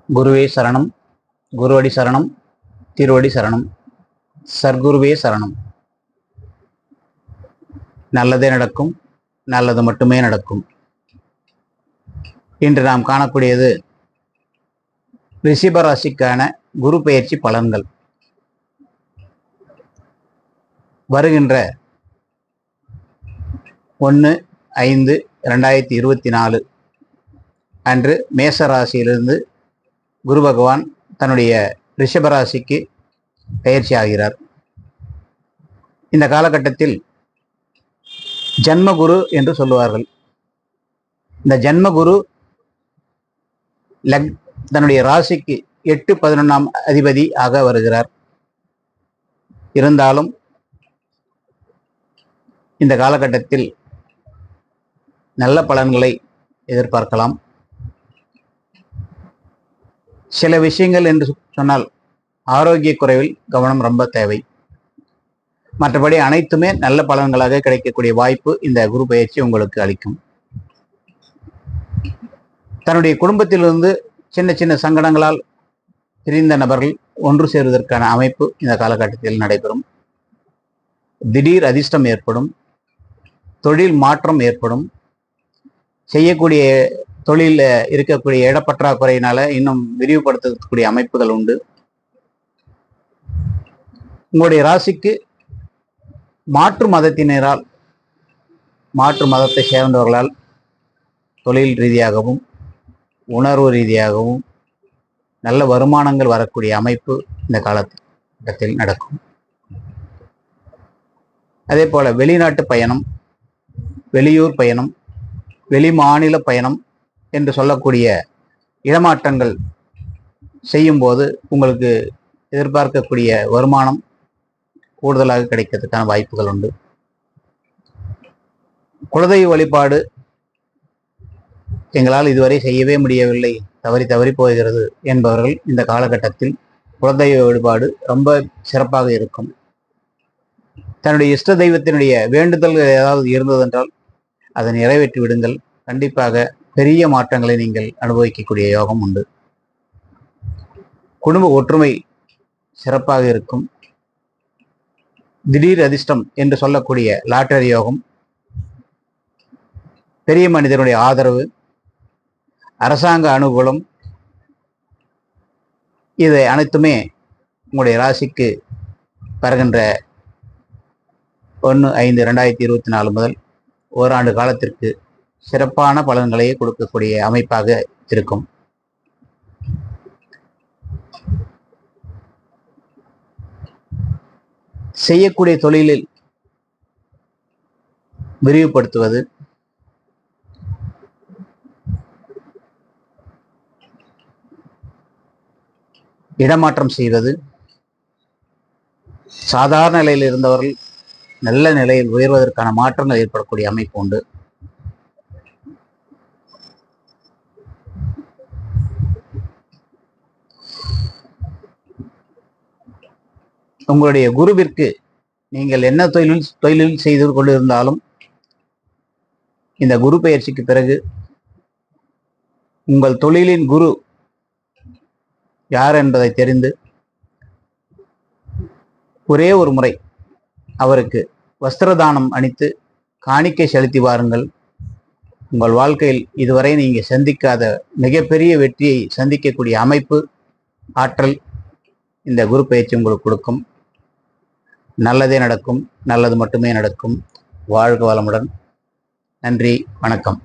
குருவே சரணம், குருவடி சரணம், திருவடி சரணம், சர்க்குருவே சரணம். நல்லதே நடக்கும், நல்லது மட்டுமே நடக்கும். இன்று நாம் காணக்கூடியது ரிஷபராசிக்கான குரு பெயர்ச்சி பலன்கள். வருகின்ற 1/5/2024 அன்று மேச ராசியிலிருந்து குரு பகவான் தன்னுடைய ரிஷபராசிக்கு பெயர்ச்சி ஆகிறார். இந்த காலகட்டத்தில் ஜன்மகுரு என்று சொல்லுவார்கள். இந்த ஜன்மகுரு தன்னுடைய ராசிக்கு 8-11ஆம் அதிபதி ஆக வருகிறார். இருந்தாலும் இந்த காலகட்டத்தில் நல்ல பலன்களை எதிர்பார்க்கலாம். சில விஷயங்கள் என்று சொன்னால் ஆரோக்கிய குறைவில் கவனம் ரொம்ப தேவை. மற்றபடி அனைத்துமே நல்ல பலன்களாக கிடைக்கக்கூடிய வாய்ப்பு இந்த குரு பயிற்சி உங்களுக்கு அளிக்கும். தன்னுடைய குடும்பத்திலிருந்து சின்ன சின்ன சங்கடங்களால் பிரிந்த நபர்கள் ஒன்று சேருவதற்கான அமைப்பு இந்த காலகட்டத்தில் நடைபெறும். திடீர் அதிர்ஷ்டம் ஏற்படும், தொழில் மாற்றம் ஏற்படும், செய்யக்கூடிய தொழில இருக்கக்கூடிய இடப்பற்றாக்குறையினால இன்னும் விரிவுபடுத்தக்கூடிய அமைப்புகள் உண்டு. உங்களுடைய ராசிக்கு மாற்று மதத்தினரால், மாற்று மதத்தை சேர்ந்தவர்களால் தொழில் ரீதியாகவும் உணர்வு ரீதியாகவும் நல்ல வருமானங்கள் வரக்கூடிய அமைப்பு இந்த காலகட்டத்தில் நடக்கும். அதே போல வெளிநாட்டு பயணம், வெளியூர் பயணம், வெளி மாநில பயணம் என்று சொல்லக்கூடிய இடமாற்றங்கள் செய்யும் போது உங்களுக்கு எதிர்பார்க்கக்கூடிய வருமானம் கூடுதலாக கிடைக்கிறதுக்கான வாய்ப்புகள் உண்டு. குலதெய்வ வழிபாடு எங்களால் இதுவரை செய்யவே முடியவில்லை, தவறி போகிறது என்பவர்கள் இந்த காலகட்டத்தில் குலதெய்வ வழிபாடு ரொம்ப சிறப்பாக இருக்கும். தன்னுடைய இஷ்ட தெய்வத்தினுடைய வேண்டுதல்கள் ஏதாவது இருந்ததென்றால் அதை நிறைவேற்றி விடுங்கள். கண்டிப்பாக பெரிய மாற்றங்களை நீங்கள் அனுபவிக்கக்கூடிய யோகம் உண்டு. குடும்ப ஒற்றுமை சிறப்பாக இருக்கும். திடீர் அதிர்ஷ்டம் என்று சொல்லக்கூடிய லாட்டரி யோகம், பெரிய மனிதனுடைய ஆதரவு, அரசாங்க அனுகூலம், இது அனைத்துமே உங்களுடைய ராசிக்கு வருகின்ற 1/5/2024 முதல் ஓராண்டு காலத்திற்கு சிறப்பான பலன்களை கொடுக்கக்கூடிய அமைப்பாக இருக்கும். செய்யக்கூடிய தொழிலில் விரிவுபடுத்துவது, இடமாற்றம் செய்வது, சாதாரண நிலையில் இருந்தவர்கள் நல்ல நிலையில் உயர்வதற்கான மாற்றங்கள் ஏற்படக்கூடிய அமைப்பு உண்டு. உங்களுடைய குருவிற்கு நீங்கள் என்ன தொழிலில் செய்து கொண்டிருந்தாலும் இந்த குரு பெயர்ச்சிக்கு பிறகு உங்கள் தொழிலின் குரு யார் என்பதை தெரிந்து ஒரே ஒரு முறை அவருக்கு வஸ்திரதானம் அளித்து காணிக்கை செலுத்தி வாருங்கள். உங்கள் வாழ்க்கையில் இதுவரை நீங்க சந்திக்காத மிகப்பெரிய வெற்றியை சந்திக்கக்கூடிய அமைப்பு, ஆற்றல் இந்த குரு பயிற்சி உங்களுக்கு கொடுக்கும். நல்லதே நடக்கும், நல்லது மட்டுமே நடக்கும். வாழ்க வளமுடன். நன்றி, வணக்கம்.